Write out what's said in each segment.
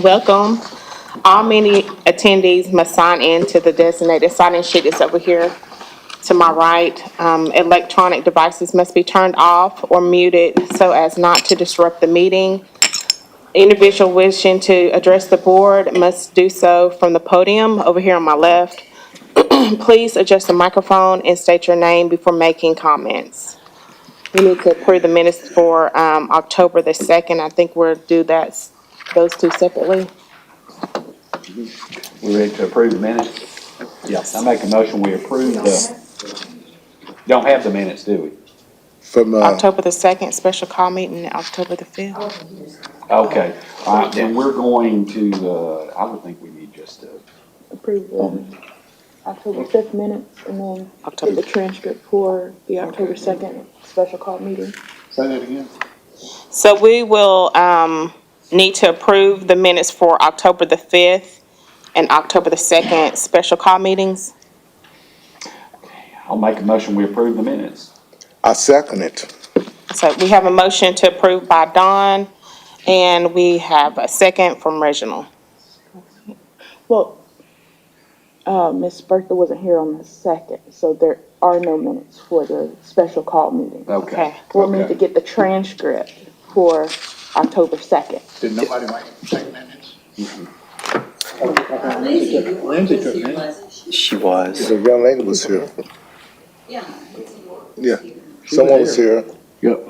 Welcome. All meeting attendees must sign in to the designated sign-in sheet that's over here to my right. Electronic devices must be turned off or muted so as not to disrupt the meeting. Individual wishing to address the board must do so from the podium over here on my left. Please adjust the microphone and state your name before making comments. We need to approve the minutes for October the 2nd. I think we'll do those two separately. We ready to approve the minutes? Yes. I make a motion, we approve don't have the minutes, do we? From, October the 2nd, special call meeting, October the 5th. Okay, all right, then we're going to, I would think we need just to, Approve the October 5th minutes and then get the transcript for the October 2nd special call meeting. say that again? So we will need to approve the minutes for October the 5th and October the 2nd special call meetings. I'll make a motion, we approve the minutes. I second it. So we have a motion to approve by Dawn, and we have a second from Reginald. Well, Ms. Bertha wasn't here on the 2nd, so there are no minutes for the special call meeting. Okay. We'll need to get the transcript for October 2nd. Did nobody take minutes? Lindsay took minutes. She was. The young lady was here. Yeah. Yeah, someone was here. Yep.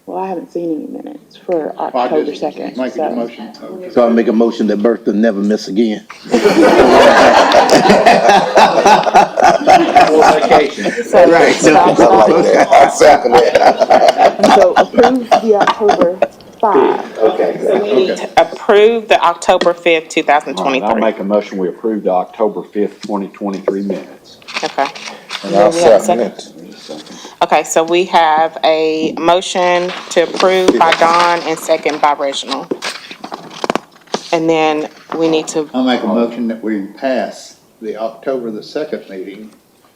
Well, I haven't seen any minutes for I October just 2nd. make a so- motion. So I make a motion that Bertha never miss again. Vacation. So, Right. stop. I like that. I second it. So approve the October 5. Okay. So we need to approve the October 5th, All right, 2023. I'll make a motion, we approve the October 5th, 2023 minutes. Okay. And I'll we have a second it. Okay, so we have a motion to approve by Dawn and second by Reginald. And then we need to, I'll make a motion that we pass the October the 2nd meeting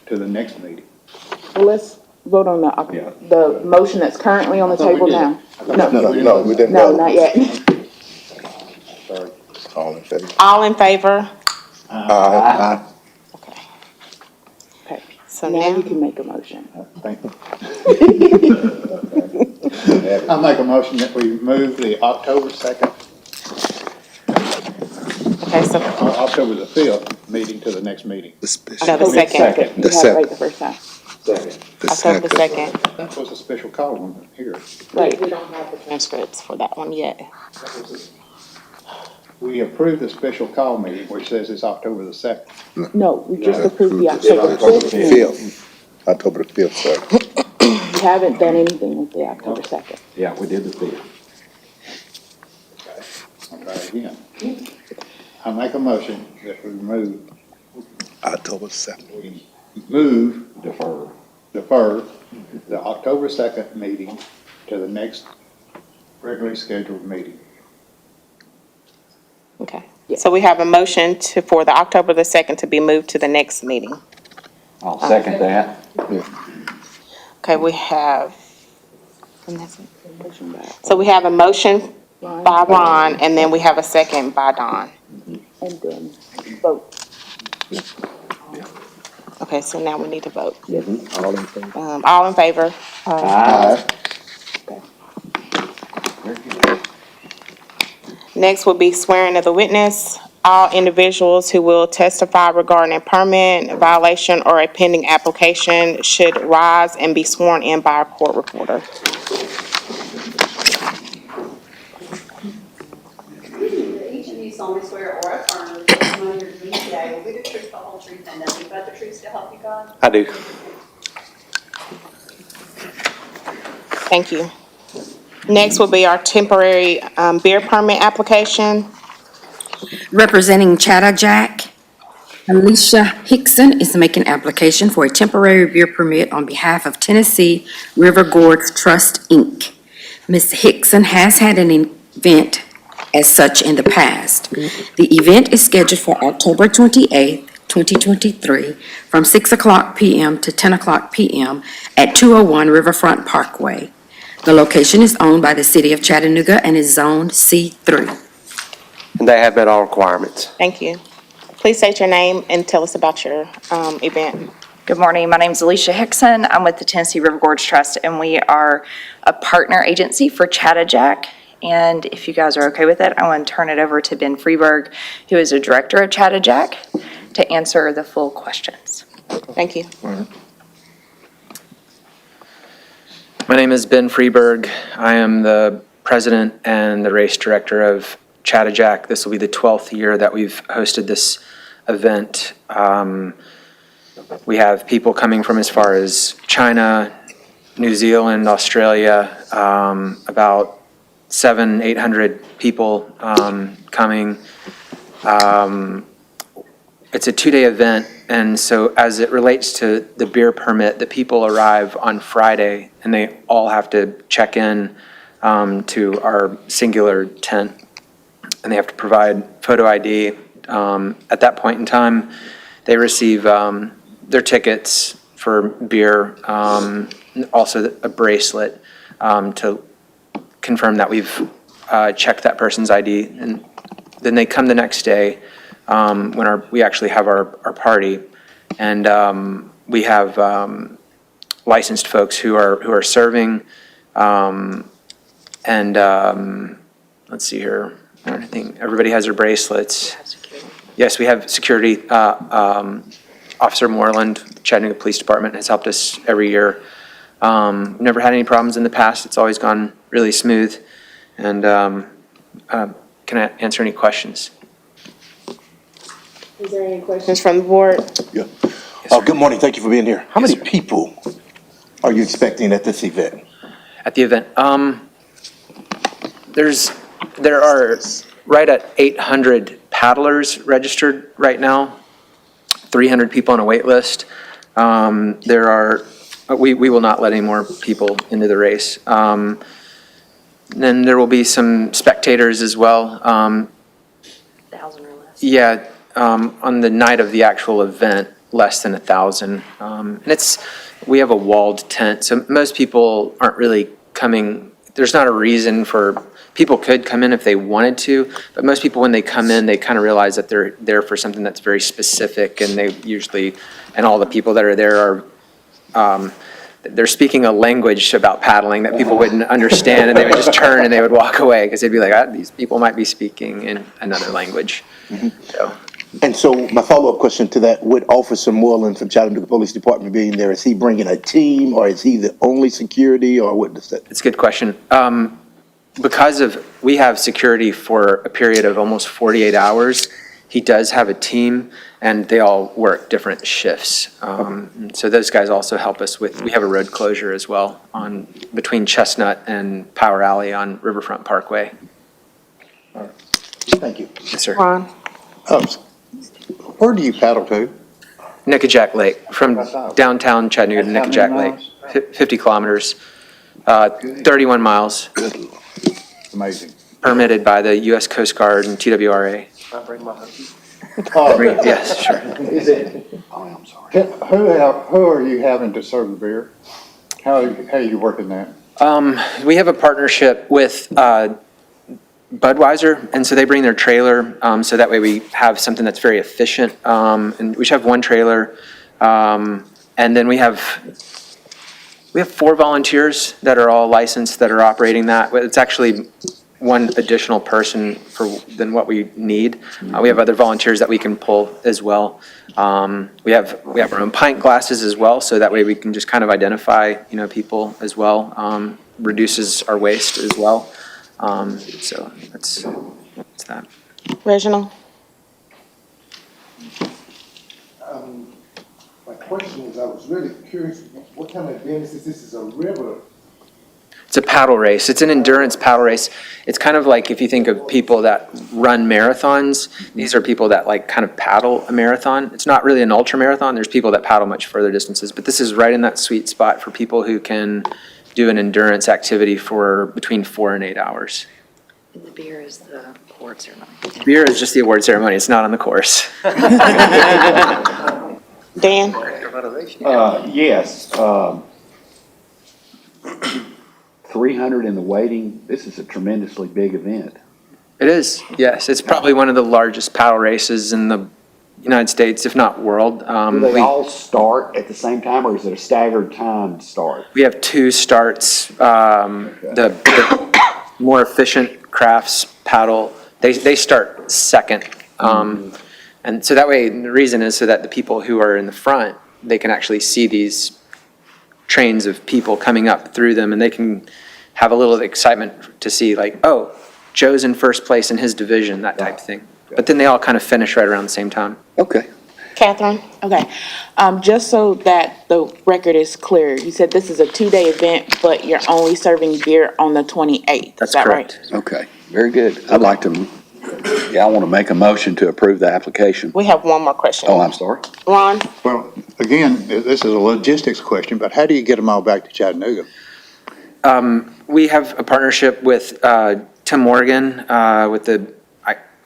to the next meeting. Well, let's vote on Yeah. the motion that's currently on the I thought we table did. now. No, we didn't No, vote. not yet. Sorry. All in favor? all in favor? Aye. Okay. Okay, So now now, you can make a motion. Thank you. I'll make a motion that we move the October 2nd, okay, so, or October the 5th meeting to the next meeting. The special, no, the second, Second. You The had it right the first time. the October the second. 2nd. That was a special call one here. Right. We don't have the transcripts for that one yet. We approved the special call meeting, which says it's October the 2nd. No, we just approved the October October 5th meeting. 5th. October the 5th, sir. You haven't done anything with the October 2nd. Yeah, we did the 5th. I'll try it again. I make a motion that we October 2nd. Defer. defer the October 2nd meeting to the next regularly scheduled meeting. Okay. So we have a motion for the October the 2nd to be moved to the next meeting. I'll second that. Okay, we have, and that's it. Motion by So we have a motion Ron, by Ron, and then we have a second by Dawn. and then vote. Okay, so now we need to vote. All in favor? All in favor? Aye. Next will be swearing of the witness. All individuals who will testify regarding a permit violation or a pending application should rise and be sworn in by a court reporter. Each of you solemnly swear or affirm that the testimony you're giving today will be the truth, the whole truth, and nothing but the truth to help you God. I do. Thank you. Next will be our temporary beer permit application. Representing Chattanooga, Alicia Hickson is making application for a temporary beer permit on behalf of Tennessee River Gorge Trust, Inc. Ms. Hickson has had an event as such in the past. The event is scheduled for October 28th, 2023, from 6 o'clock p.m. to 10 o'clock p.m. at 201 Riverfront Parkway. The location is owned by the City of Chattanooga and is zoned C3. And they have met all requirements. Thank you. Please state your name and tell us about your event. Good morning. My name is Alicia Hickson. I'm with the Tennessee River Gorge Trust, and we are a partner agency for Chattanooga. And if you guys are okay with it, I want to turn it over to Ben Freeberg, who is a director at Chattanooga, to answer the full questions. Thank you. My name is Ben Freeberg. I am the president and the race director of Chattanooga. This will be the 12th year that we've hosted this event. We have people coming from as far as China, New Zealand, Australia, about 800 people coming. It's a 2-day event, and so as it relates to the beer permit, the people arrive on Friday, and they all have to check in to our singular tent, and they have to provide photo ID. At that point in time, they receive their tickets for beer, also a bracelet to confirm that we've checked that person's ID. And then they come the next day when we actually have our party, and we have licensed folks who are serving, and let's see here. I think everybody has their bracelets. Yes, we have security. Officer Moreland, Chattanooga Police Department, has helped us every year. Never had any problems in the past. It's always gone really smooth. And can I answer any questions? Is there any questions from the board? Yeah. Good morning. Thank you for being here. How many people are you expecting at this event? At the event, there are right at 800 paddlers registered right now. 300 people on a wait list. We will not let any more people into the race. Then there will be some spectators as well. 1,000 or less. Yeah, on the night of the actual event, less than 1,000. And we have a walled tent, so most people aren't really coming. There's not a reason for, people could come in if they wanted to, but most people, when they come in, they kind of realize that they're there for something that's very specific, and and all the people that are there are, they're speaking a language about paddling that people wouldn't understand, and they would just turn and they would walk away, because they'd be like, these people might be speaking in another language. So. And so my follow-up question to that, with Officer Moreland from Chattanooga Police Department being there, is he bringing a team, or is he the only security, or what does that? It's a good question. Because we have security for a period of almost 48 hours, he does have a team, and they all work different shifts. So those guys also help us we have a road closure as well between Chestnut and Power Alley on Riverfront Parkway. All right. Thank you. Yes, sir. Ron? Where do you paddle to? Nickajack Lake, from downtown Chattanooga to That's how Nickajack many Lake. 50 kilometers, 31 miles, Amazing. permitted by the U.S. Coast Guard and TWRA. I bring my husband. Yes, sure. Oh, I'm sorry. Who are you having to serve the beer? How are you working that? We have a partnership with Budweiser, and so they bring their trailer, so that way we have something that's very efficient. And we should have one trailer, and then we have 4 volunteers that are all licensed that are operating that. It's actually one additional person than what we need. We have other volunteers that we can pull as well. We have our own pint glasses as well, so that way we can just kind of identify, people as well. Reduces our waste as well. So that's that. Reginald? My question is, I was really curious, what kind of event is this? This is a river. It's a paddle race. It's an endurance paddle race. It's kind of like if you think of people that run marathons, these are people that kind of paddle a marathon. It's not really an ultra marathon. There's people that paddle much further distances, but this is right in that sweet spot for people who can do an endurance activity for between 4 and 8 hours. And the beer is the award ceremony. Beer is just the award ceremony. It's not on the course. Dan? Yes. 3 300 in the waiting, this is a tremendously big event. It is, yes. It's probably one of the largest paddle races in the United States, if not world. Do they all start at the same time, or is it a staggered time start? We have two starts. The more efficient crafts paddle, they start second. And so that way, the reason is so that the people who are in the front, they can actually see these trains of people coming up through them, and they can have a little excitement to see like, oh, Joe's in first place in his division, that type of thing. But then they all kind of finish right around the same time. Okay. Catherine? Okay, just so that the record is clear, you said this is a 2-day event, but you're only serving beer on the 28th, That's is that right? correct. Okay, very good. I'd like to, I want to make a motion to approve the application. We have one more question. Oh, I'm sorry. Ron? Well, again, this is a logistics question, but how do you get them all back to Chattanooga? We have a partnership with Tim Morgan with the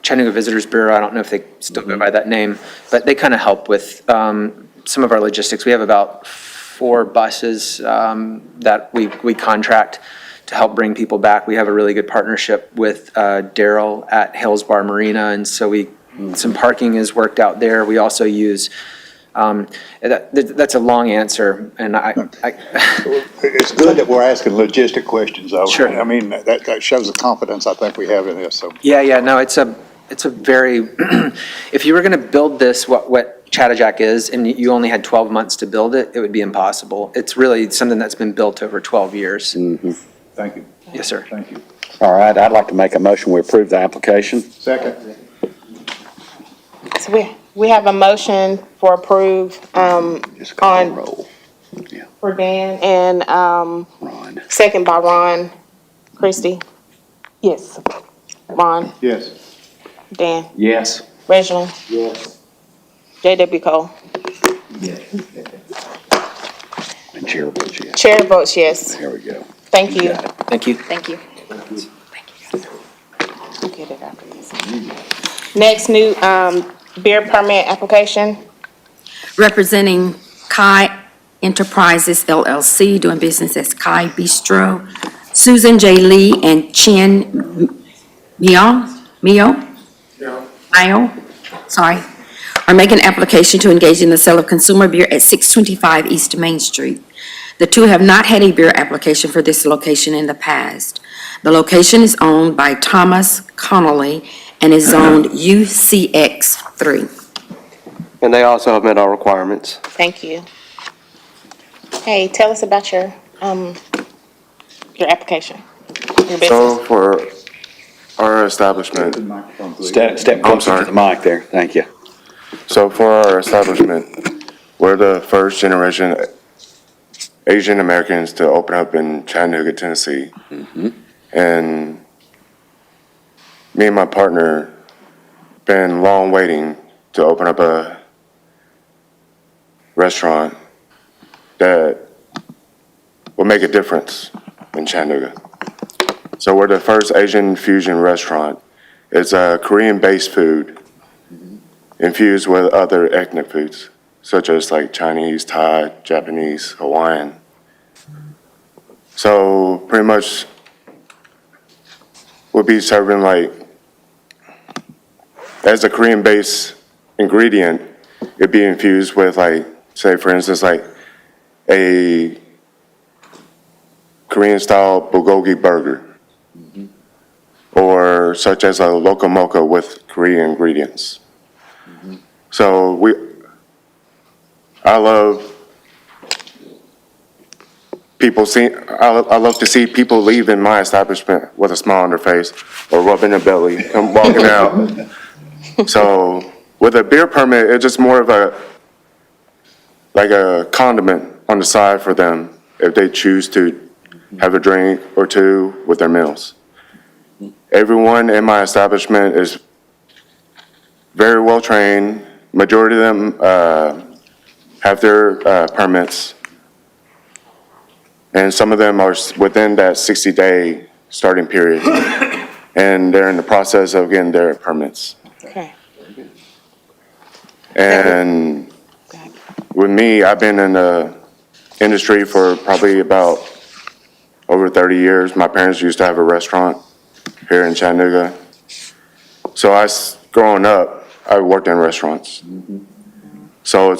Chattanooga Visitors Bureau. I don't know if they still go by that name, but they kind of help with some of our logistics. We have about 4 buses that we contract to help bring people back. We have a really good partnership with Daryl at Hales Bar Marina, and so some parking is worked out there. We also use that's a long answer, and It's good that we're asking logistic questions, though. Sure. I mean, that shows the confidence I think we have in this, so. Yeah, no, it's a very, if you were gonna build this, what Chattajack is, and you only had 12 months to build it, it would be impossible. It's really something that's been built over 12 years. Thank you. Yes, sir. Thank you. All right, I'd like to make a motion, we approve the application. Second. So we have a motion for approve, Just call on- the roll. Yeah, for Dan and, Ron. second by Ron. Christie? Yes. Ron? Yes. Dan? Yes. Reginald? Yes. J.W. Cole? And chair votes yes. Chair votes yes. There we go. Thank you. got it. Thank you. Thank you. We'll get it after this. Next, new, beer permit application. Representing Kai Enterprises LLC, doing business as Kai Bistro, Susan J. Lee and Chen Mio, sorry, are making an application to engage in the sale of consumer beer at 625 East Main Street. The two have not had a beer application for this location in the past. The location is owned by Thomas Connolly and is zoned UCX 3. And they also have met all requirements. Thank you. Hey, tell us about your application, your So business. for our establishment, Step closer to the mic there, thank you. so for our establishment, we're the first generation Asian Americans to open up in Chattanooga, Tennessee. And me and my partner been long waiting to open up a restaurant that will make a difference in Chattanooga. So we're the first Asian fusion restaurant. It's a Korean-based food infused with other ethnic foods, such as like Chinese, Thai, Japanese, Hawaiian. So pretty much we'll be serving like, as a Korean-based ingredient, it'd be infused with like, say for instance, like a Korean-style bulgogi burger, or such as a loco mocha with Korean ingredients. So I love people I love to see people leave in my establishment with a smile on their face or rubbing their belly, come walking out. So with a beer permit, it's just more of like a condiment on the side for them if they choose to have a drink or two with their meals. Everyone in my establishment is very well trained. Majority of them have their permits. And some of them are within that 60-day starting period. And they're in the process of getting their permits. Okay. And with me, I've been in the industry for probably about over 30 years. My parents used to have a restaurant here in Chattanooga. So growing up, I worked in restaurants. So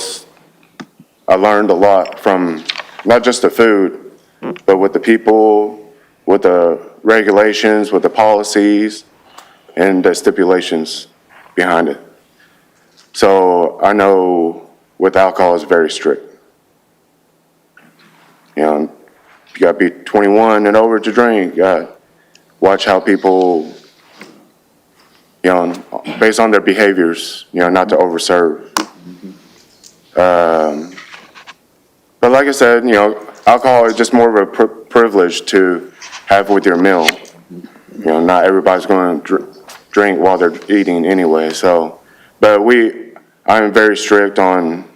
I learned a lot from not just the food, but with the people, with the regulations, with the policies, and the stipulations behind it. So I know with alcohol it's very strict. You know, you gotta be 21 and over to drink. You gotta watch how people, you know, based on their behaviors, you know, not to overserve. But like I said, you know, alcohol is just more of a privilege to have with your meal. You know, not everybody's going to drink while they're eating anyway. So, but I'm very strict on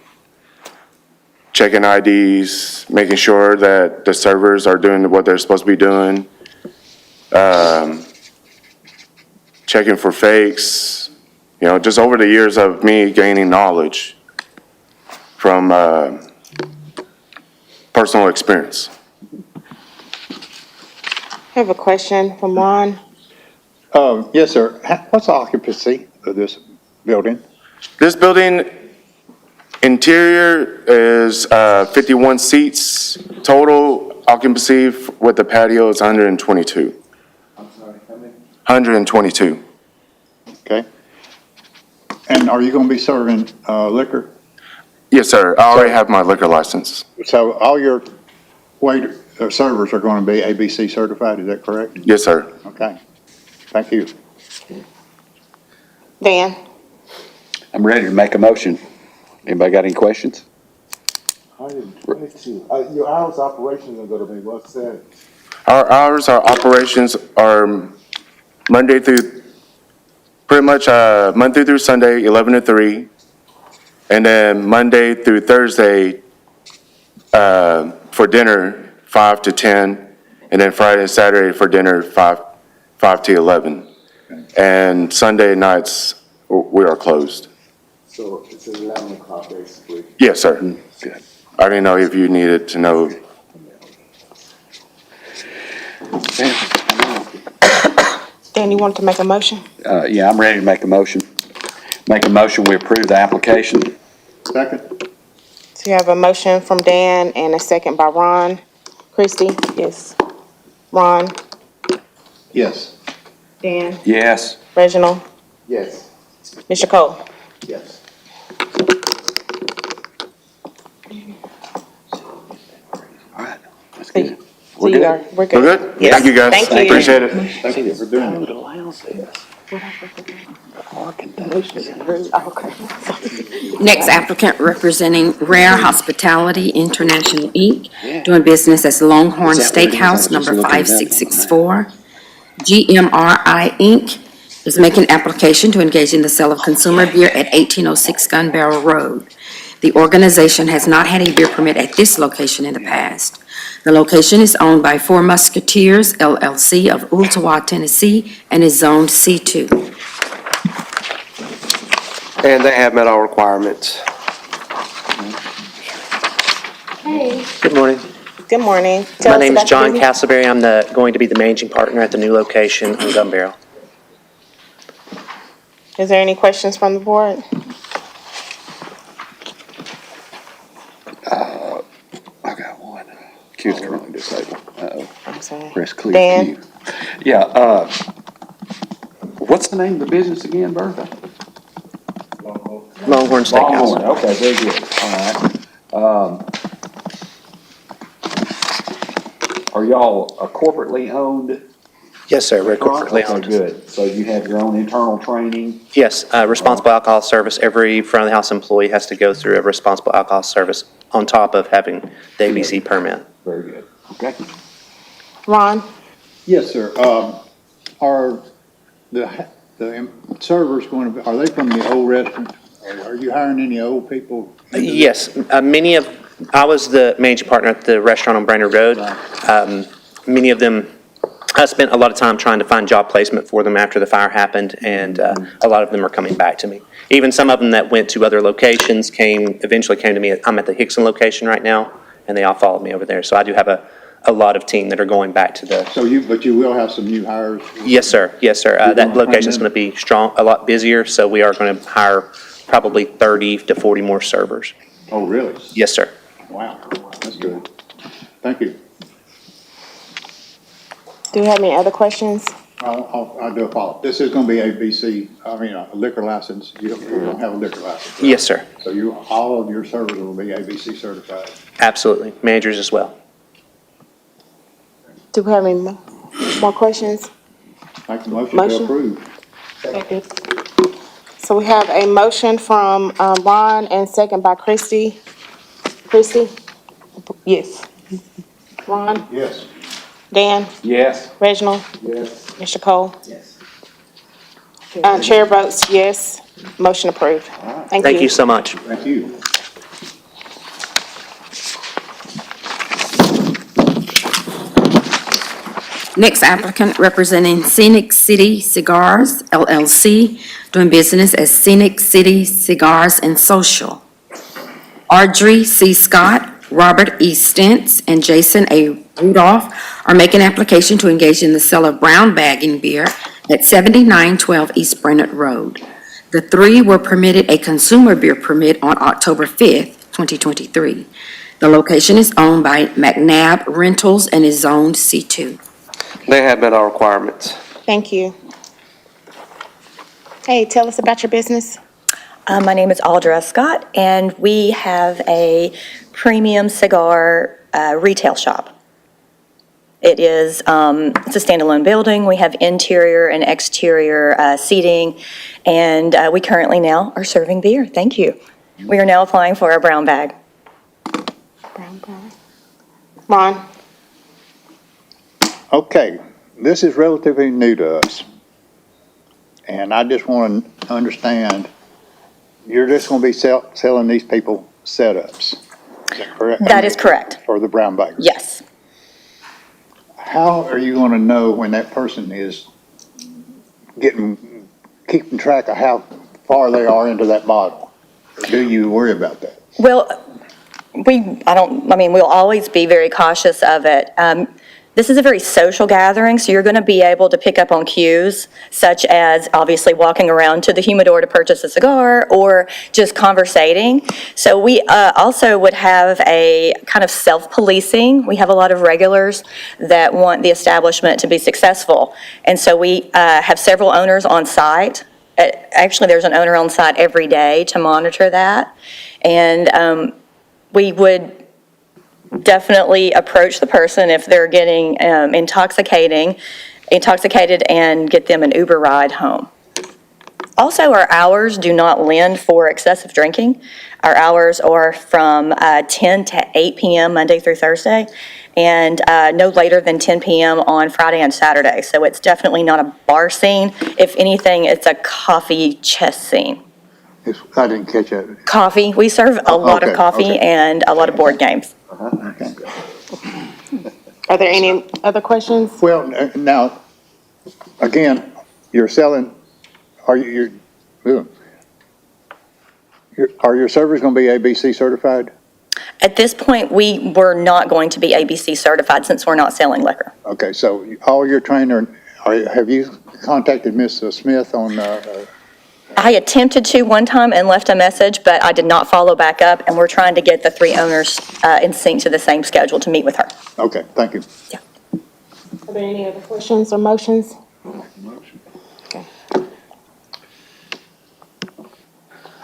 checking IDs, making sure that the servers are doing what they're supposed to be doing, checking for fakes. You know, just over the years of me gaining knowledge from personal experience. I have a question from Ron. Yes, sir. What's the occupancy of this building? This building interior is 51 seats. Total occupancy with the patio is 122. I'm sorry, how many? 122. Okay. And are you going to be serving liquor? Yes, sir. I already have my liquor license. So all your servers are going to be ABC certified, is that correct? Yes, sir. Okay. Thank you. Dan? I'm ready to make a motion. Anybody got any questions? 122. Your hours of operations are gonna be what's that? Our hours, our operations are Monday through, pretty much Monday through Sunday, 11 to 3. And then Monday through Thursday for dinner, 5 to 10. And then Friday and Saturday for dinner, 5 to 11. And Sunday nights, we are closed. So it's 11 o'clock basically. Yes, sir. Good. I didn't know if you needed to know. Dan, you wanted to make a motion? Yeah, I'm ready to make a motion. Make a motion, we approve the application. Second? So you have a motion from Dan and a second by Ron. Christie? Yes. Ron? Yes. Dan? Yes. Reginald? Yes. Mr. Cole? Yes. All right, that's good. So We're you good. are, we're We're good. good? Yes. Thank you, guys. Thank you. Appreciate it. Thank you for doing it. allows this. Next applicant representing Rare Hospitality International, Inc., doing business as Longhorn Is that what it is? I was Steakhouse, just number looking at that. 5664. GMRI, Inc. is making application to engage in the sale of consumer beer at 1806 Gun Barrel Road. The organization has not had a beer permit at this location in the past. The location is owned by Four Musketeers LLC of Ooltewah, Tennessee, and is zoned C2. And they have met all requirements. Good morning. Good morning. Tell My us name is about the John business. Castleberry. I'm going to be the managing partner at the new location on Gun Barrel. Is there any questions from the board? I got one. Q's currently disabled. Uh-oh. I'm sorry. Press clear Dan? Q. Yeah, what's the name of the business again, Bertha? Longhorn Steakhouse. Longhorn, okay, very good, all right. Are y'all a corporately owned? Yes, sir, we're restaurant? corporately Okay, owned. good, so you have your own internal training? Yes, responsible alcohol service. Every front of the house employee has to go through a responsible alcohol service on top of having the ABC permit. Very good, okay. Ron? Yes, sir. Are the servers going to be, are they from the old restaurant? Are you hiring any old people? Yes, I was the managing partner at the restaurant on Brainerd Road. Many of them, I spent a lot of time trying to find job placement for them after the fire happened, and a lot of them are coming back to me. Even some of them that went to other locations eventually came to me. I'm at the Hickson location right now, and they all followed me over there. So I do have a lot of team that are going back to the. So but you will have some new hires? Yes, sir. Yes, sir. You're That gonna location is train going to be strong, a lot busier, so we are going to hire probably 30 to 40 more servers. Oh, really? Yes, sir. Wow, that's good. Thank you. Do you have any other questions? I'll do a follow-up. This is gonna be ABC, a liquor license. You don't have a liquor license, right? Yes, sir. So all of your servers will be ABC certified. Absolutely. Managers as well. Do we have any more questions? Make the motion to Motion. approve. Second. So we have a motion from Ron and second by Christie. Christie? Yes. Ron? Yes. Dan? Yes. Reginald? Yes. Mr. Cole? Yes. Chair votes yes. Motion approved. Thank you. Thank you so much. Thank you. Next applicant representing Scenic City Cigars LLC, doing business as Scenic City Cigars and Social. Audrey C. Scott, Robert E. Stentz, and Jason A. Rudolph are making application to engage in the sale of brown bagging beer at 7912 East Brennett Road. The three were permitted a consumer beer permit on October 5th, 2023. The location is owned by McNabb Rentals and is zoned C2. They have met our requirements. Thank you. Hey, tell us about your business. My name is Audra Scott, and we have a premium cigar retail shop. It is, it's a standalone building. We have interior and exterior seating, and we currently now are serving beer. Thank you. We are now applying for our brown bag. Brown bag. Ron? Okay, this is relatively new to us. And I just want to understand, you're just going to be selling these people setups. Is that correct? That is correct. For the brown baggers? Yes. How are you going to know when that person is keeping track of how far they are into that bottle? Do you worry about that? Well, we'll always be very cautious of it. This is a very social gathering, so you're going to be able to pick up on cues, such as obviously walking around to the humidor to purchase a cigar or just conversating. So we also would have a kind of self-policing. We have a lot of regulars that want the establishment to be successful. And so we have several owners on site. Actually, there's an owner on site every day to monitor that. And we would definitely approach the person if they're getting intoxicated and get them an Uber ride home. Also, our hours do not lend for excessive drinking. Our hours are from 10 to 8 p.m. Monday through Thursday, and no later than 10 p.m. on Friday and Saturday. So it's definitely not a bar scene. If anything, it's a coffee chess scene. I didn't catch that. Coffee. We serve a lot of coffee and a lot of board games. Okay. Are there any other questions? Well, now, again, you're selling, are your servers going to be ABC certified? At this point, we were not going to be ABC certified since we're not selling liquor. Okay, so all your trainer, have you contacted Ms. Smith on? I attempted to one time and left a message, but I did not follow back up, and we're trying to get the three owners in sync to the same schedule to meet with her. Okay, thank you. Yeah. Are there any other questions or motions? Okay.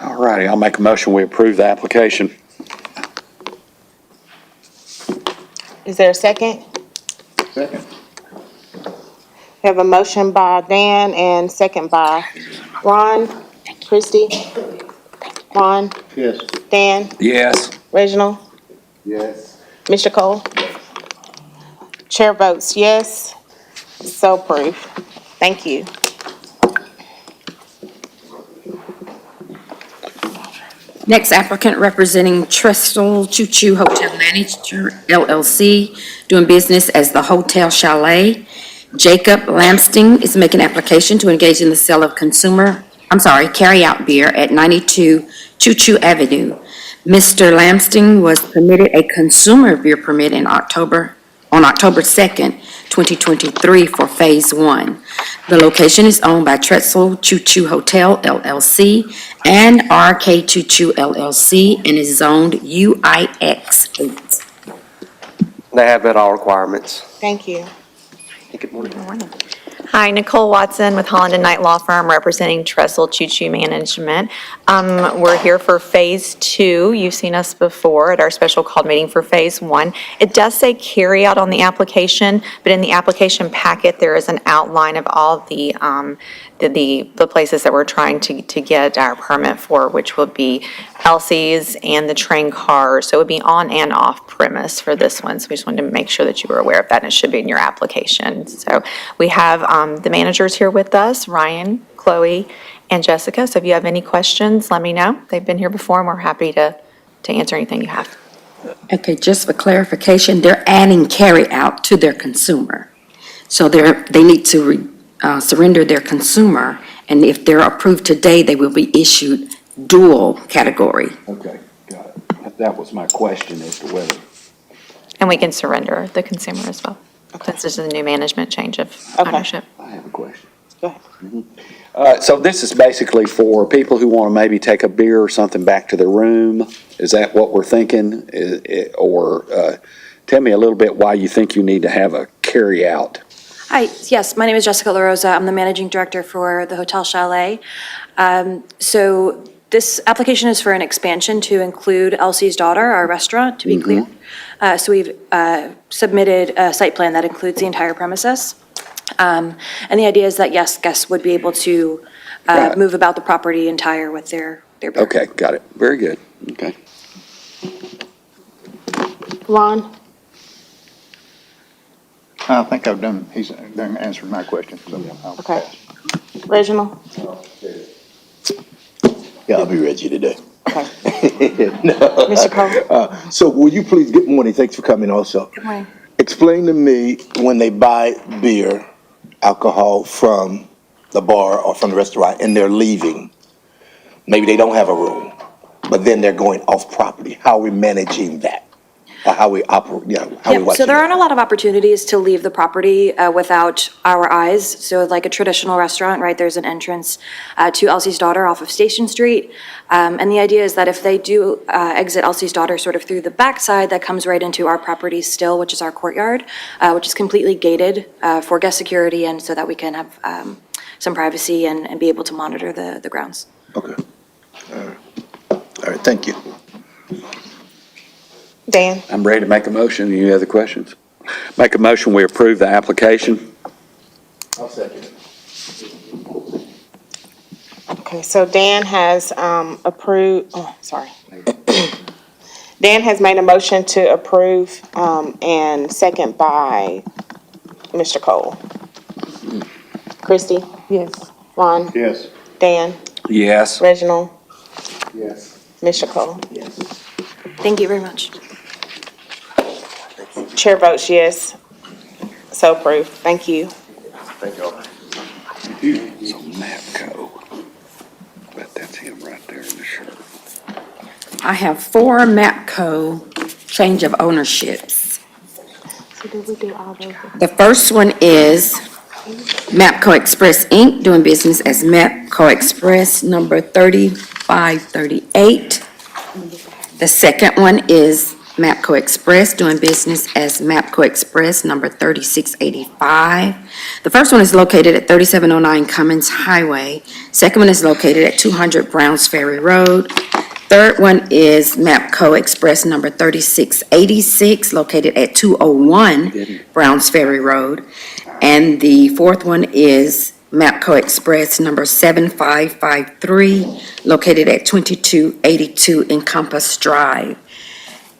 All righty, I'll make a motion, we approve the application. Is there a second? Second. We have a motion by Dan and second by Ron. Christie? Ron? Yes. Dan? Yes. Reginald? Yes. Mr. Cole? Chair votes yes. So approved. Thank you. Next applicant representing Trestle Choo Choo Hotel Manager LLC, doing business as the Hotel Chalet. Jacob Lamsting is making application to engage in the sale of carry-out beer at 92 Choo Choo Avenue. Mr. Lamsting was permitted a consumer beer permit in October on October 2nd, 2023 for Phase 1. The location is owned by Tretzel Choo Choo Hotel LLC and RK Choo Choo LLC and is zoned UIX 8. They have met all requirements. Thank you. Good morning. Hi, Nicole Watson with Holland and Knight Law Firm representing Trestle Choo Choo Management. We're here for Phase 2. You've seen us before at our special called meeting for Phase 1. It does say carry out on the application, but in the application packet, there is an outline of all the places that we're trying to get our permit for, which will be Elsie's and the train cars. So it would be on and off premise for this one. So we just wanted to make sure that you were aware of that, and it should be in your application. So we have the managers here with us, Ryan, Chloe, and Jessica. So if you have any questions, let me know. They've been here before, and we're happy to answer anything you have. Okay, just for clarification, they're adding carry out to their consumer. So they need to surrender their consumer, and if they're approved today, they will be issued dual category. Okay, got it. That was my question as to whether. And we can surrender the consumer as well. Since this is a new management change of ownership. I have a question. Go ahead. So this is basically for people who want to maybe take a beer or something back to their room? Is that what we're thinking? Or tell me a little bit why you think you need to have a carry-out. Hi, yes, my name is Jessica LaRosa. I'm the managing director for the Hotel Chalet. So this application is for an expansion to include Elsie's Daughter, our restaurant, to be clear. So we've submitted a site plan that includes the entire premises. And the idea is that, yes, guests would be able to move about the property entire with their beer. Okay, got it. Very good. Okay. Ron? I think he's done answered my question, so I'll Okay. pass. Reginald? Yeah, I'll be ready today. Okay. Mr. Cole? So will you please, good morning, thanks for coming also. Good morning. Explain to me when they buy beer, alcohol from the bar or from the restaurant and they're leaving, maybe they don't have a room, but then they're going off property. How are we managing that? Or how we operate, how we Yep, watch so there it? aren't a lot of opportunities to leave the property without our eyes. So like a traditional restaurant, right, there's an entrance to Elsie's Daughter off of Station Street. And the idea is that if they do exit Elsie's Daughter sort of through the backside, that comes right into our property still, which is our courtyard, which is completely gated for guest security and so that we can have some privacy and be able to monitor the grounds. Okay. All right, thank you. Dan? I'm ready to make a motion. Any other questions? Make a motion, we approve the application. I'll second it. Okay, so Dan has approved, Dan has made a motion to approve, and second by Mr. Cole. Christie? Yes. Ron? Yes. Dan? Yes. Reginald? Yes. Mr. Cole? Thank you very much. Chair votes yes. So approved. Thank you. Thank you all. So Mapco. Bet that's him right there in the shirt. I have 4 MAPCO change of ownerships. So did we do all those? The first one is MAPCO Express, Inc., doing business as MAPCO Express, number 3538. The second one is MAPCO Express, doing business as MAPCO Express, number 3685. The first one is located at 3709 Cummins Highway. Second one is located at 200 Browns Ferry Road. Third one is MAPCO Express, number 3686, located at 201 Browns Ferry Road. And the fourth one is MAPCO Express, number 7553, located at 2282 Encompass Drive.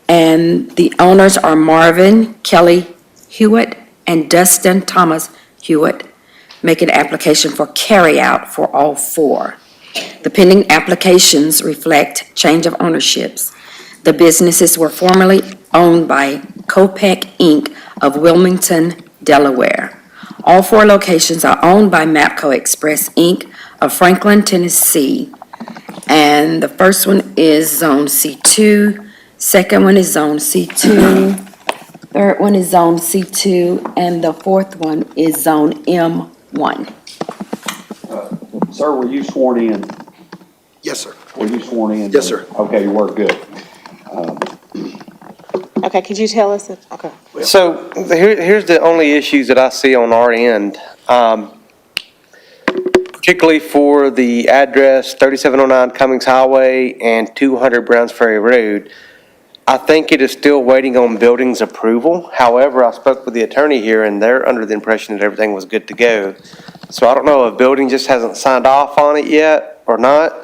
And the owners are Marvin Kelly Hewitt and Dustin Thomas Hewitt, making an application for carryout for all 4. The pending applications reflect change of ownerships. The businesses were formerly owned by Copec Inc. of Wilmington, Delaware. All 4 locations are owned by MAPCO Express Inc. of Franklin, Tennessee. And the first one is Zone C2. Second one is Zone C2. Third one is Zone C2, and the fourth one is Zone M1. Sir, were you sworn in? Yes, sir. Were you sworn in? Yes, sir. Okay, you were good. Okay, could you tell us? Okay. So here's the only issues that I see on our end. Particularly for the address 3709 Cummings Highway and 200 Browns Ferry Road. I think it is still waiting on buildings approval. However, I spoke with the attorney here and they're under the impression that everything was good to go. So I don't know if building just hasn't signed off on it yet or not.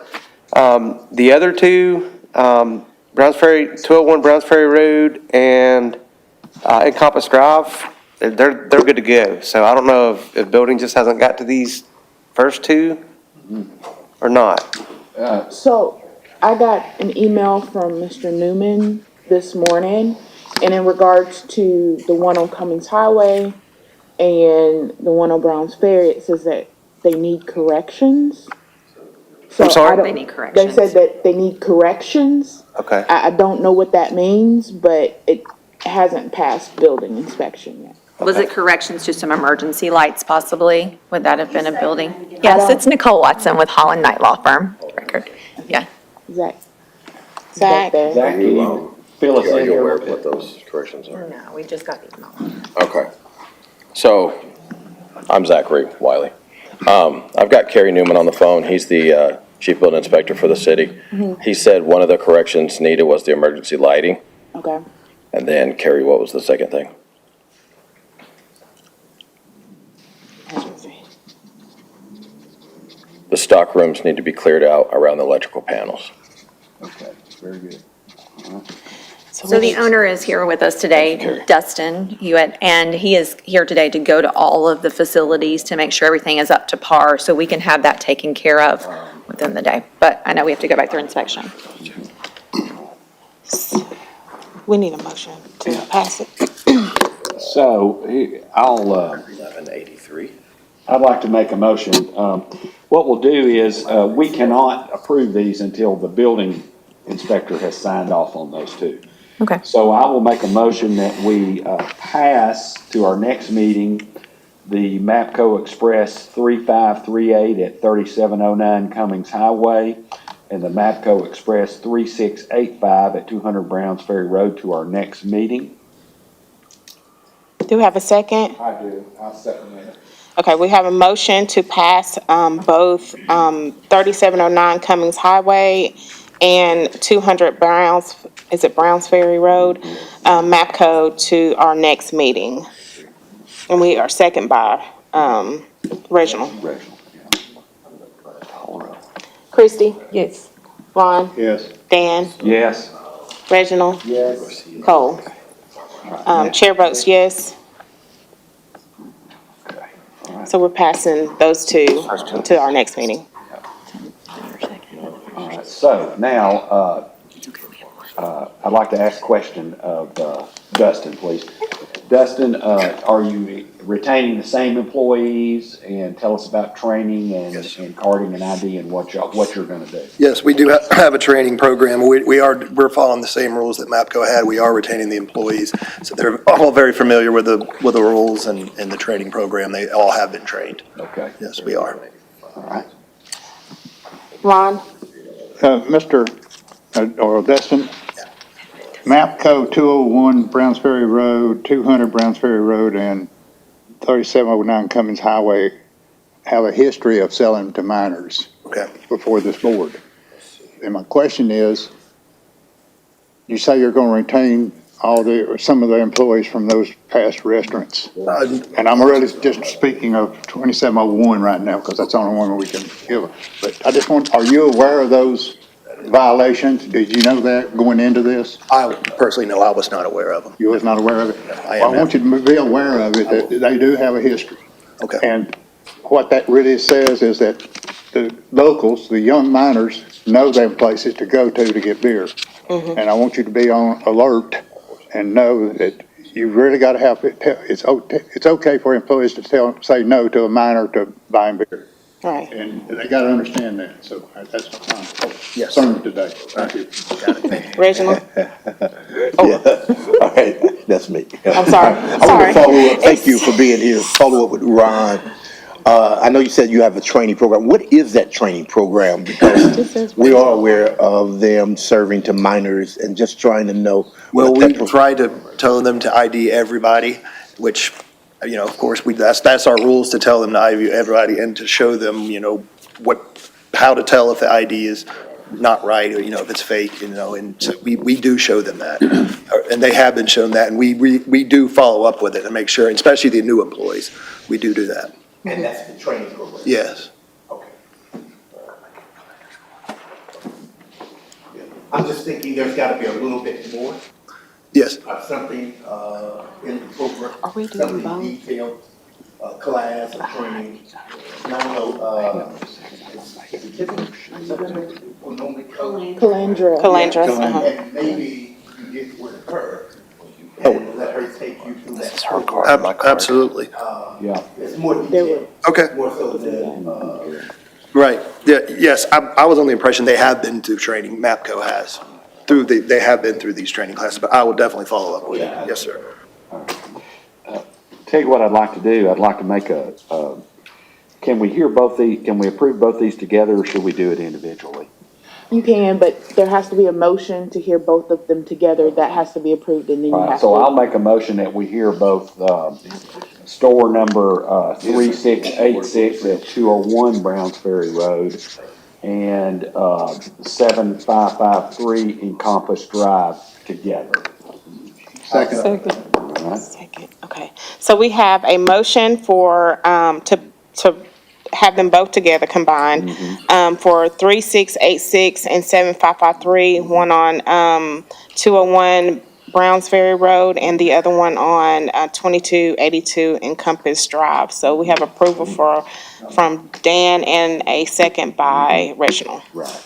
The other two, Browns Ferry, 201 Browns Ferry Road and Encompass Drive, they're good to go. So I don't know if building just hasn't got to these first two or not. So I got an email from Mr. Newman this morning, and in regards to the one on Cummings Highway and the one on Browns Ferry, it says that they need corrections. So I'm sorry? I don't- They need corrections. They said that they need corrections. Okay. I don't know what that means, but it hasn't passed building inspection yet. Was it corrections to some emergency lights possibly? Would that have been a building? Yes, it's Nicole Watson with Holland Knight Law Firm. Record. Yeah. Zach. Zach. Zach, can you fill us in Are you here? aware of what those corrections are? No, we just got the email. Okay. So, I'm Zachary Wiley. I've got Kerry Newman on the phone. He's the chief building inspector for the city. He said one of the corrections needed was the emergency lighting. Okay. And then, Kerry, what was the second thing? The stock rooms need to be cleared out around the electrical panels. Okay, very good. So the owner is here with us today, Dustin Hewitt, and he is here today to go to all of the facilities to make sure everything is up to par, so we can have that taken care of within the day. But I know we have to go back through inspection. We need a motion to pass it. So, I'll, 1183. I'd like to make a motion. What we'll do is, we cannot approve these until the building inspector has signed off on those two. Okay. So I will make a motion that we pass to our next meeting the MAPCO Express 3538 at 3709 Cummings Highway and the MAPCO Express 3685 at 200 Browns Ferry Road to our next meeting. Do we have a second? I do, I'll second that. Okay, we have a motion to pass both 3709 Cummings Highway and 200 Browns, is it Browns Ferry Road, MAPCO to our next meeting. And we are second by Reginald. Christie? Yes. Ron? Yes. Dan? Yes. Reginald? Yes. Cole? Chair votes yes. So we're passing those two to our next meeting. All right, so now, I'd like to ask a question of Dustin, please. Dustin, are you retaining the same employees? And tell us about training and carding and ID and what you're gonna do. Yes, we do have a training program. We're following the same rules that MAPCO had. We are retaining the employees. So they're all very familiar with the rules and the training program. They all have been trained. Okay. Yes, we are. All right. Ron? Or Dustin, MAPCO 201 Browns Ferry Road, 200 Browns Ferry Road, and 3709 Cummings Highway have a history of selling to minors. Okay. Before this board. And my question is, you say you're going to retain some of the employees from those past restaurants? And I'm really just speaking of 2701 right now, because that's the only one we can give. But I just are you aware of those violations? Did you know that going into this? I personally know I was not aware of them. You was not aware of it? I Well, am I want you to be aware of it, that they do have a history. Okay. And what that really says is that the locals, the young miners, know them places to go to get beer. Mm-hmm. And I want you to be on alert and know that you really got to have it. It's okay for employees to say no to a miner to buying beer. Right. And they got to understand that. So that's my concern today. Thank you. Reginald? Yeah. All right, now that's me. I'm sorry. I want Sorry. to follow up, thank you for being here, follow up with Ron. I know you said you have a training program. What is that training program? Because we are aware of them serving to minors and just trying to know. Well, what we that try to tell them to ID everybody, which, of course, that's our rules, to tell them to ID everybody and to show them, how to tell if the ID is not right, or, if it's fake, and so we do show them that. And they have been shown that, and we do follow up with it and make sure, especially the new employees, we do that. And that's the training program? Yes. Okay. I'm just thinking there's got to be a little bit more. Yes. Something in the program. Are we doing something both? detailed, class or training. And I don't know, Calandra. Calandra, And maybe you get with her and let her take you through that. Absolutely. Yeah. It's more detailed. Okay. More so than, Right. Yeah, yes, I was on the impression they have been through training, MAPCO has. They have been through these training classes, but I will definitely follow up with you. Yes, sir. Tell you what I'd like to do, I'd like to make can we approve both these together, or should we do it individually? You can, but there has to be a motion to hear both of them together. That has to be approved, and then you All right, have so I'll to. make a motion that we hear both, store number, 3686 at 201 Browns Ferry Road and, 7553 Encompass Drive together. Second. All right. Second, okay. So we have a motion for, to have them both together combined, for 3686 and 7553, one on, 201 Browns Ferry Road and the other one on, 2282 Encompass Drive. So we have approval from Dan and a second by Reginald. Right.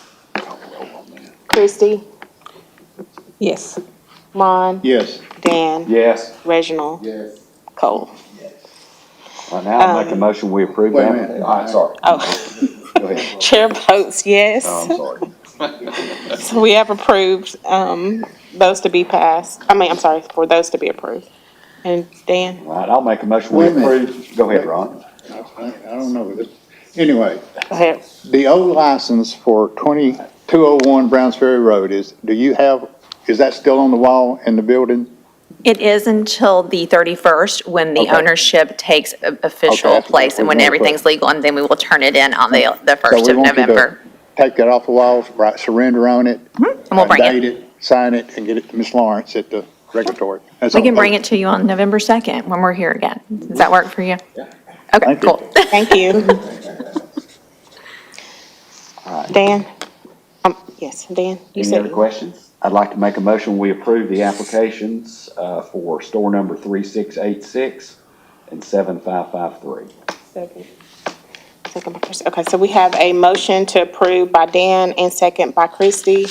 Christie? Yes. Ron? Yes. Dan? Yes. Reginald? Yes. Cole? All right, now I'll make a motion, we approve Wait a that. minute. All right, sorry. Oh, Go ahead. chair votes yes. Oh, I'm sorry. So we have approved, those to be passed. I'm sorry, for those to be approved. And Dan? All right, I'll make a motion, we Wait a minute. approve. Go ahead, Ron. I don't know. Anyway, Go ahead. the old license for 2201 Browns Ferry Road is that still on the wall in the building? It is until the 31st, when the Okay. ownership takes official Okay, that's place what and we're when gonna everything's put. legal, and then we will turn it in on the So 1st we of want you to November. take that off the walls, write surrender on it. And we'll bring Date it. it, sign it, and get it to Ms. Lawrence at the regulatory. That's We all. can bring it to you on November 2nd, when we're here again. Does that work for you? Yeah. Okay, Thank you. cool. Thank you. Dan? Yes, Dan, you Any other said, questions? I'd like to make a motion, we approve the applications, for store number 3686 and 7553. second by Christie. Okay, so we have a motion to approve by Dan and second by Christie.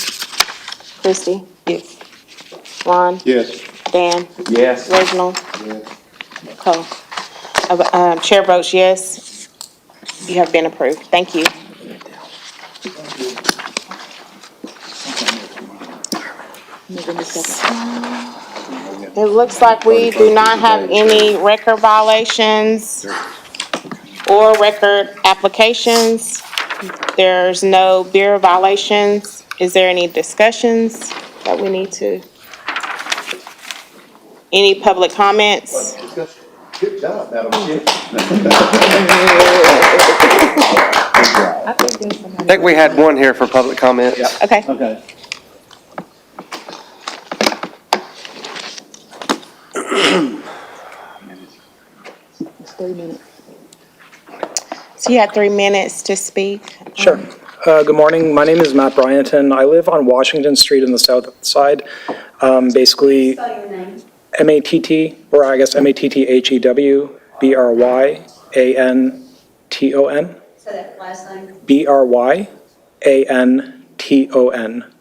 Christie? Yes. Ron? Yes. Dan? Yes. Reginald? Cole? Chair votes yes. You have been approved. Thank you. November 2nd. It looks like we do not have any record violations or record applications. There's no beer violations. Is there any discussions that we need to? Any public comments? Good job, Madam Chair. I think we had one here for public comments. Okay. Okay. It's 3 minutes. So you had 3 minutes to speak. Sure. Good morning. My name is Matt Bryanton. I live on Washington Street in the south side. Basically, M-A-T-T, or I guess M-A-T-T-H-E-W, B-R-Y-A-N-T-O-N. Say that last name. B-R-Y-A-N-T-O-N.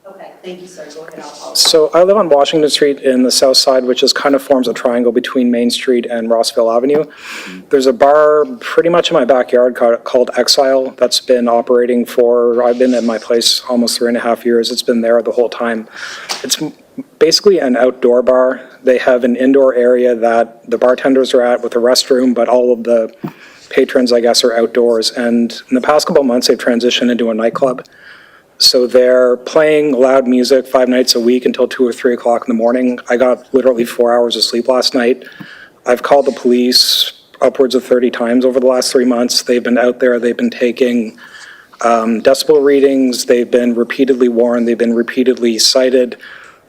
Okay, thank you, sir. Go ahead. I'll So I live on Washington Street in the south side, which is kind of forms a triangle between Main Street and Rossville Avenue. There's a bar pretty much in my backyard called Exile that's been operating I've been at my place almost 3.5 years. It's been there the whole time. It's basically an outdoor bar. They have an indoor area that the bartenders are at with a restroom, but all of the patrons, I guess, are outdoors. And in the past couple of months, they've transitioned into a nightclub. So they're playing loud music 5 nights a week until 2 or 3 o'clock in the morning. I got literally 4 hours of sleep last night. I've called the police upwards of 30 times over the last 3 months. They've been out there, they've been taking decibel readings, they've been repeatedly warned, they've been repeatedly cited,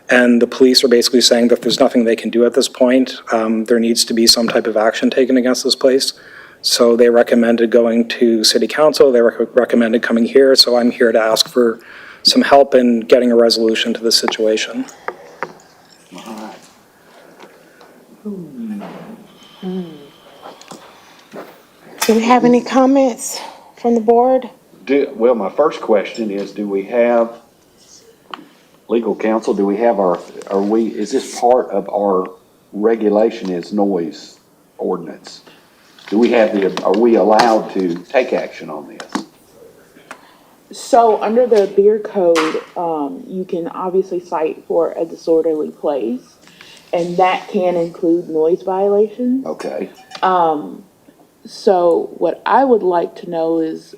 and the police are basically saying that there's nothing they can do at this point. There needs to be some type of action taken against this place. So they recommended going to city council, they recommended coming here, so I'm here to ask for some help in getting a resolution to this situation. Do we have any comments from the board? Well, my first question is, do we have, legal counsel, do we have is this part of our regulation is noise ordinance? Do we have are we allowed to take action on this? So under the beer code, you can obviously cite for a disorderly place, and that can include noise violations. Okay. So what I would like to know is,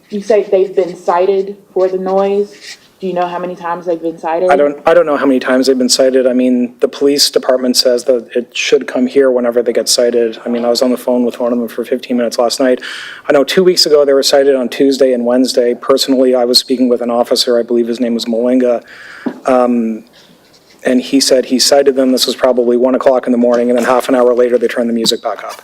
you say they've been cited for the noise. Do you know how many times they've been cited? I don't know how many times they've been cited. I mean, the police department says that it should come here whenever they get cited. I mean, I was on the phone with one of them for 15 minutes last night. I know 2 weeks ago they were cited on Tuesday and Wednesday. Personally, I was speaking with an officer, I believe his name was Malinga, and he said he cited them. This was probably 1 o'clock in the morning, and then half an hour later they turned the music back up.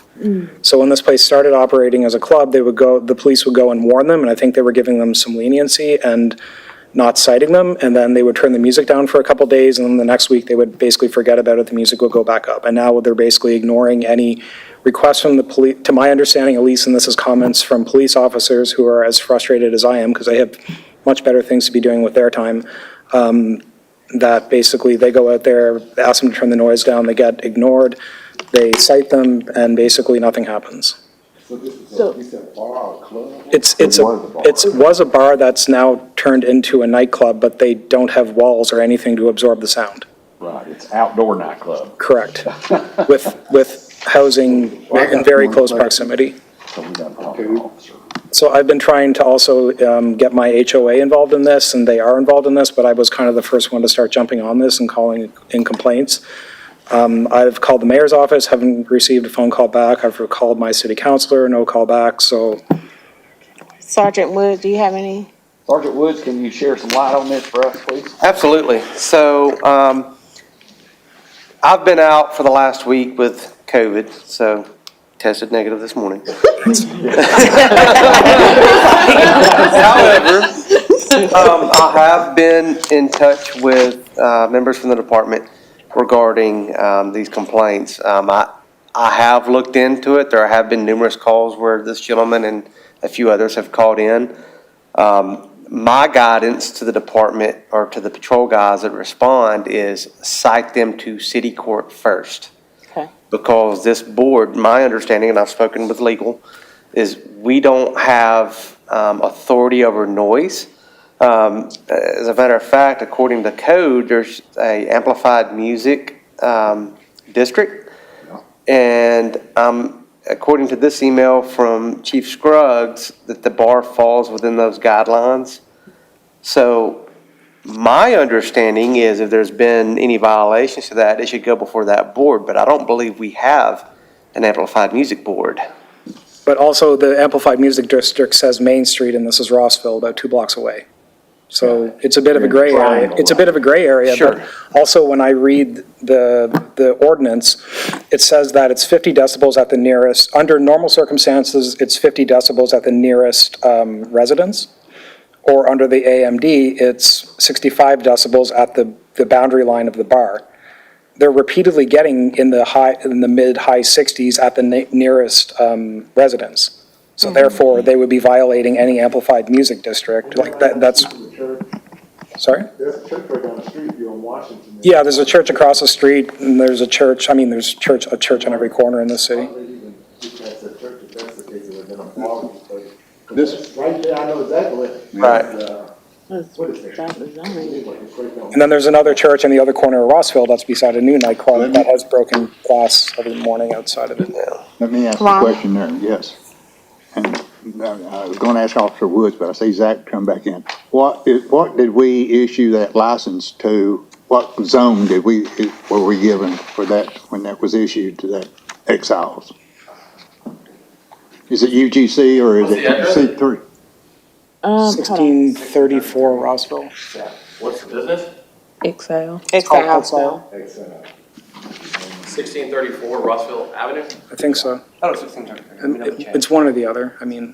So when this place started operating as a club, the police would go and warn them, and I think they were giving them some leniency and not citing them, and then they would turn the music down for a couple days, and then the next week they would basically forget about it, the music would go back up. And now they're basically ignoring any requests from the police, to my understanding at least, and this is comments from police officers who are as frustrated as I am, because they have much better things to be doing with their time, that basically they go out there, ask them to turn the noise down, they get ignored, they cite them, and basically nothing happens. So this is a bar or club? It was a bar that's now turned into a nightclub, but they don't have walls or anything to absorb the sound. Right, it's outdoor nightclub. Correct. With housing in very close proximity. So I've been trying to also get my HOA involved in this, and they are involved in this, but I was kind of the first one to start jumping on this and calling in complaints. I've called the mayor's office, haven't received a phone call back. I've called my city councilor, no call back, so. Sergeant Wood, do you have any? Sergeant Woods, can you share some light on this for us, please? Absolutely. So I've been out for the last week with COVID, so tested negative this morning. However, I have been in touch with members from the department regarding these complaints. I have looked into it. There have been numerous calls where this gentleman and a few others have called in. My guidance to the department or to the patrol guys that respond is cite them to city court first. Okay. Because this board, my understanding, and I've spoken with legal, is we don't have authority over noise. As a matter of fact, according to code, there's a amplified music district. And according to this email from Chief Scruggs, that the bar falls within those guidelines. So my understanding is if there's been any violations to that, it should go before that board. But I don't believe we have an amplified music board. But also the amplified music district says Main Street, and this is Rossville, about 2 blocks away. So it's a bit of a gray area. It's a bit of a gray area. Sure. But also when I read the ordinance, it says that it's 50 decibels at the nearest, under normal circumstances, it's 50 decibels at the nearest residence. Or under the AMD, it's 65 decibels at the boundary line of the bar. They're repeatedly getting in the mid-high 60s at the nearest residence. So therefore, they would be violating any amplified music district. Like that's. Sorry? There's a church right down the street here on Washington. Yeah, there's a church across the street, and there's a church. I mean, there's a church on every corner in the city. This right there, I know exactly what. Right. And then there's another church in the other corner of Rossville that's beside a new nightclub that has broken glass every morning outside of it. Let me ask a Ron? question there, yes. And I was gonna ask Officer Woods, but I see Zach come back in. What did we issue that license to? What zone were we given for that, when that was issued to that Exiles? Is it UGC or is it C3? 1634 Rossville. What's the business? Exhale. Exile. 1634 Rossville Avenue? I think so. Oh, 1633. It's one or the other. I mean,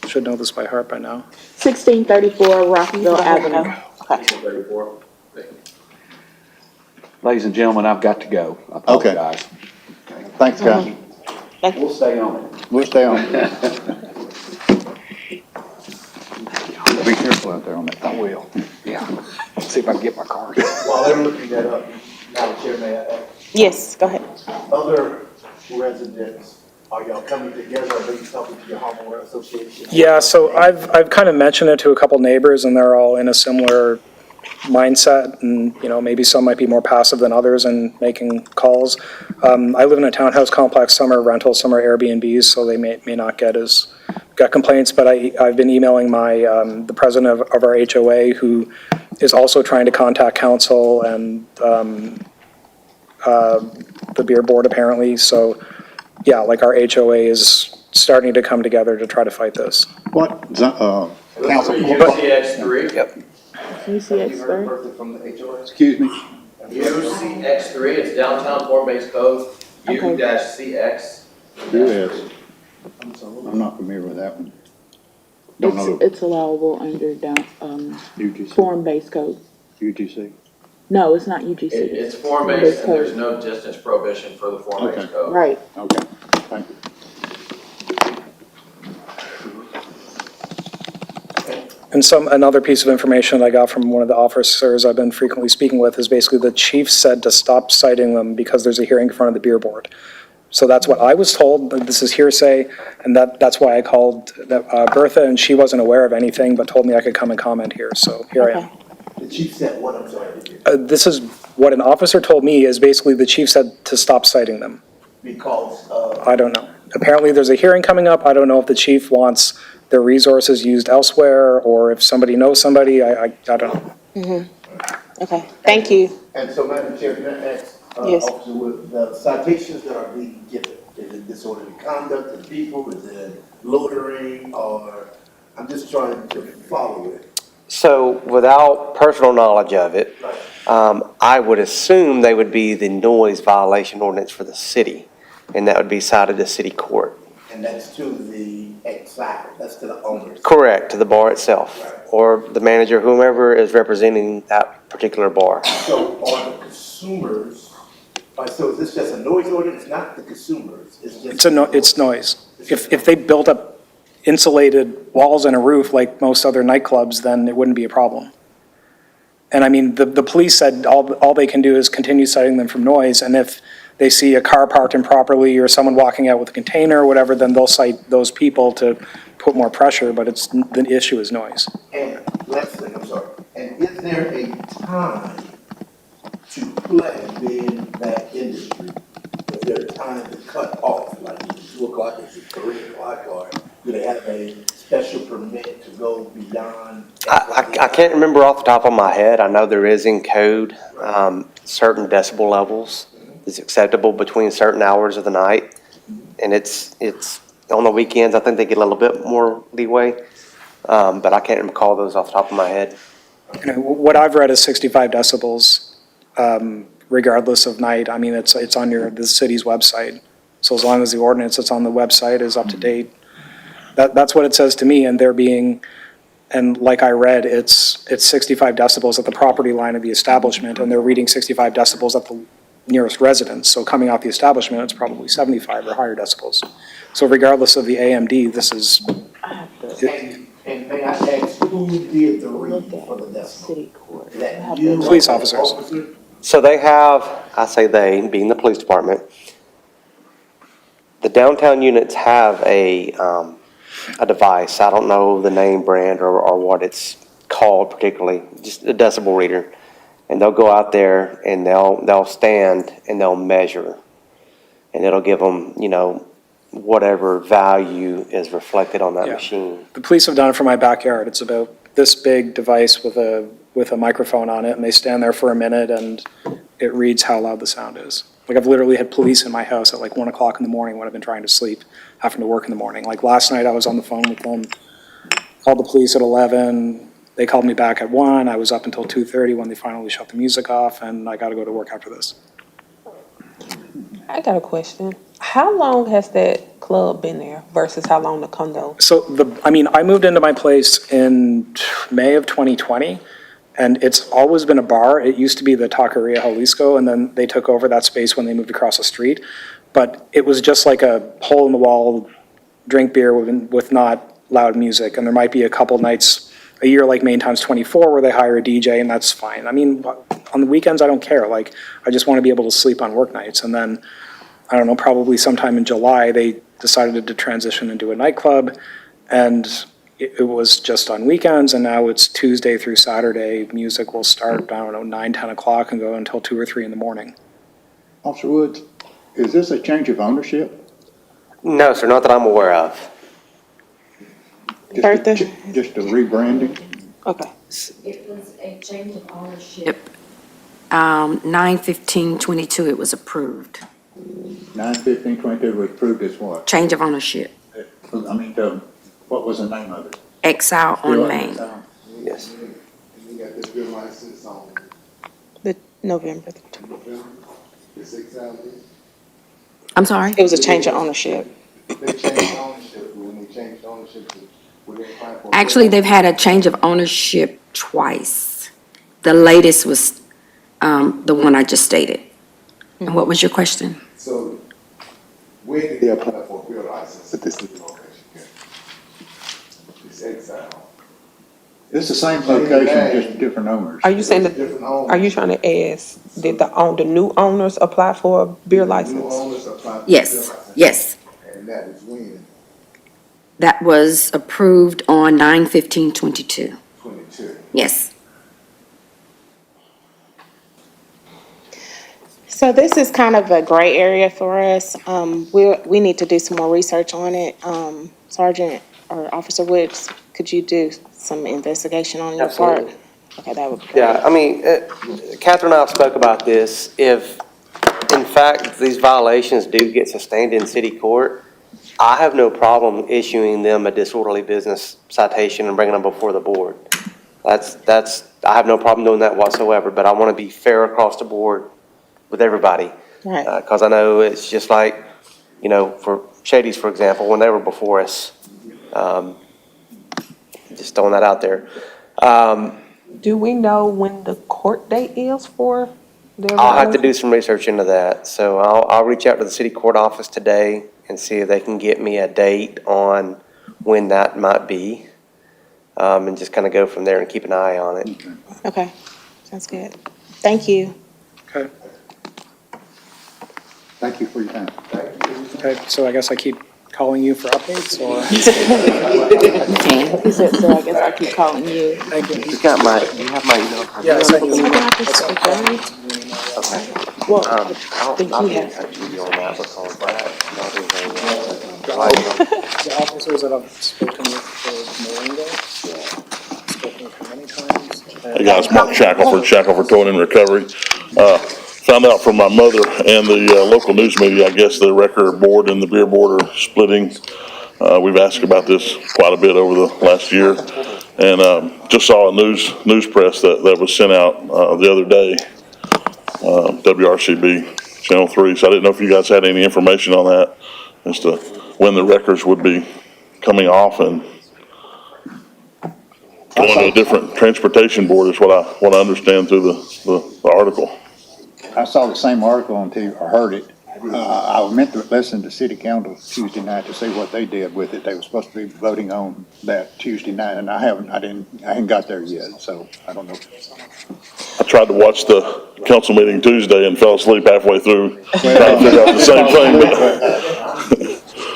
should know this by heart by now. 1634 Rockville Avenue. 1634. Ladies and gentlemen, I've got to go. I apologize. Thanks, guys. We'll stay on it. We'll stay on. Be careful out there on that. I will. Yeah. See if I can get my card. While they're looking that up, Madam Chair, may I ask? Yes, go ahead. Other residents, are y'all coming together, or are you talking to your homeowner association? Yeah, so I've kind of mentioned it to a couple neighbors, and they're all in a similar mindset, and, you know, maybe some might be more passive than others in making calls. I live in a townhouse complex, some are rentals, some are Airbnbs, so they may not get complaints, but I've been emailing the president of our HOA, who is also trying to contact council and the beer board apparently, so yeah, like our HOA is starting to come together to try to fight this. What, council? UCX3? Yep. UCX3. Excuse me? UCX3, it's downtown form-based code, U-CX. US. I'm not familiar with that one. Don't know. It's allowable under UGC. form-based code. UGC. No, it's not UGC. It's form-based, and there's no distance prohibition for the form-based Okay. code. Right. Okay, thank you. And another piece of information I got from one of the officers I've been frequently speaking with is basically the chief said to stop citing them because there's a hearing in front of the beer board. So that's what I was told, this is hearsay, and that's why I called Bertha, and she wasn't aware of anything, but told me I could come and comment here, so here I am. The chief said what, I'm sorry? This is what an officer told me, is basically the chief said to stop citing them. Because I don't know. Apparently there's a hearing coming up, I don't know if the chief wants their resources used elsewhere, or if somebody knows somebody, I don't know. Okay, thank you. And so, Madam Chair, can I ask, Yes. Officer Wood, the citations that are being given, is it disorderly conduct of people, is it loitering, or, I'm just trying to follow it. So without personal knowledge of it, I would assume they would be the noise violation ordinance for the city, and that would be cited to city court. And that's to the Exile, that's to the owners. Correct, to the bar itself, or the manager, whomever is representing that particular bar. So are the consumers, so is this just a noise ordinance, not the consumers? It's just. It's noise. If they built up insulated walls and a roof like most other nightclubs, then it wouldn't be a problem. And I mean, the police said all they can do is continue citing them from noise, and if they see a car parked improperly or someone walking out with a container or whatever, then they'll cite those people to put more pressure, but the issue is noise. And last thing, I'm sorry, and is there a time to play in that industry? Is there a time to cut off, like 2 o'clock, is it 3 o'clock, or do they have a special permit to go beyond? I can't remember off the top of my head. I know there is in code, certain decibel levels is acceptable between certain hours of the night. And it's on the weekends, I think they get a little bit more leeway. But I can't recall those off the top of my head. You know, what I've read is 65 decibels, regardless of night. I mean, it's on the city's website. So as long as the ordinance that's on the website is up to date, that's what it says to me. And and like I read, it's 65 decibels at the property line of the establishment, and they're reading 65 decibels at the nearest residence. So coming off the establishment, it's probably 75 or higher decibels. So regardless of the AMD, this is. And may I ask, who did the reading for the decibel? Is that you? Police officers. So they have, I say they, being the police department, the downtown units have a device. I don't know the name, brand, or what it's called particularly, just a decibel reader. And they'll go out there and they'll stand and they'll measure. And it'll give them, whatever value is reflected on that Yeah. machine. The police have done it for my backyard. It's about this big device with a microphone on it, and they stand there for a minute and it reads how loud the sound is. Like, I've literally had police in my house at like 1 o'clock in the morning when I've been trying to sleep, having to work in the morning. Like last night I was on the phone with them, called the police at 11, they called me back at 1, I was up until 2:30 when they finally shut the music off, and I gotta go to work after this. I got a question. How long has that club been there versus how long the condo? So I moved into my place in May of 2020, and it's always been a bar. It used to be the Taqueria Jalisco, and then they took over that space when they moved across the street. But it was just like a hole-in-the-wall, drink beer with not loud music, and there might be a couple nights a year like Main Times 24 where they hire a DJ, and that's fine. I mean, on the weekends, I don't care. Like, I just want to be able to sleep on work nights. And then, I don't know, probably sometime in July, they decided to transition into a nightclub, and it was just on weekends, and now it's Tuesday through Saturday. Music will start, I don't know, 9, 10 o'clock and go until 2 or 3 in the morning. Officer Woods, is this a change of ownership? No, sir, not that I'm aware of. Just a rebranding? Okay. It was a change of ownership. 9/15/22, it was approved. 9/15/22 was approved as what? Change of ownership. What was the name of it? Exile on Main. Yes. You got this good license on The November. this example. I'm sorry? It was a change of ownership. They changed ownership, when they changed ownership, would they apply for? Actually, they've had a change of ownership twice. The latest was the one I just stated. And what was your question? So, where did they apply for a beer license at this new location? It's Exile. It's the same location, just different owners. Are you saying that, are you trying to ask, did the new owners apply for a beer license? New owners apply for a beer Yes, license. yes. And that is when? That was approved on 9/15/22. 22. Yes. So this is kind of a gray area for us. We need to do some more research on it. Sergeant or Officer Woods, could you do some investigation on your part? Absolutely. Okay, that would be great. Yeah, I mean, Catherine and I spoke about this. If, in fact, these violations do get sustained in city court, I have no problem issuing them a disorderly business citation and bringing them before the board. I have no problem doing that whatsoever, but I want to be fair across the board with everybody. Right. Because I know it's just like, for Shady's, for example, when they were before us, just throwing that out there. Do we know when the court date is for their I'll have to violation? do some research into that. So I'll reach out to the city court office today and see if they can get me a date on when that might be. And just kind of go from there and keep an eye on it. Okay, sounds good. Thank you. Okay. Thank you for your time. Okay, so I guess I keep calling you for updates, or? He said, so I guess I keep calling you. Thank you. You have my email? Yeah, I sent you an email. Okay. Well, I'll be in have. touch with you on that because The officers that I've spoken with for Moringa, spoken with him many times. Hey guys, Mark Shackelford Towing and Recovery. Found out from my mother and the local news media, I guess the record board and the beer board are splitting. We've asked about this quite a bit over the last year. And just saw a news press that was sent out the other day, WRCB Channel 3. So I didn't know if you guys had any information on that as to when the records would be coming off and going to a different transportation board is what I understand through the article. I saw the same article on TV, or heard it. I meant to listen to City Council Tuesday night to see what they did with it. They were supposed to be voting on that Tuesday night, and I hadn't got there yet, so I don't know. I tried to watch the council meeting Tuesday and fell asleep halfway through trying to figure out the same thing.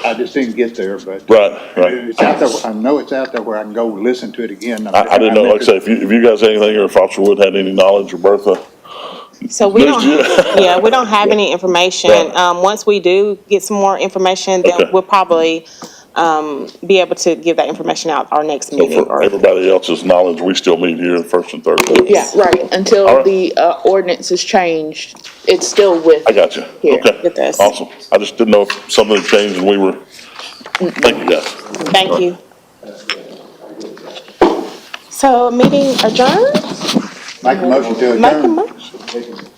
But I just didn't get there, but. Right. It's out there, I know it's out there where I can go listen to it again. I didn't know, like I said, if you guys had anything, or if Officer Wood had any knowledge, or Bertha. So we don't, There's- yeah, we don't have any information. Right. Once we do get some more information, then Okay. we'll probably, be able to give that information out our next So meeting. for everybody else's knowledge, we still meet here the first and third. Yeah, right, All until right. the ordinance is changed, it's still with. I got you. Here, Okay. with us. Awesome. I just didn't know if something had changed and we were, thank you guys. Thank you. So meeting adjourned? Make a motion to adjourn. Make a motion.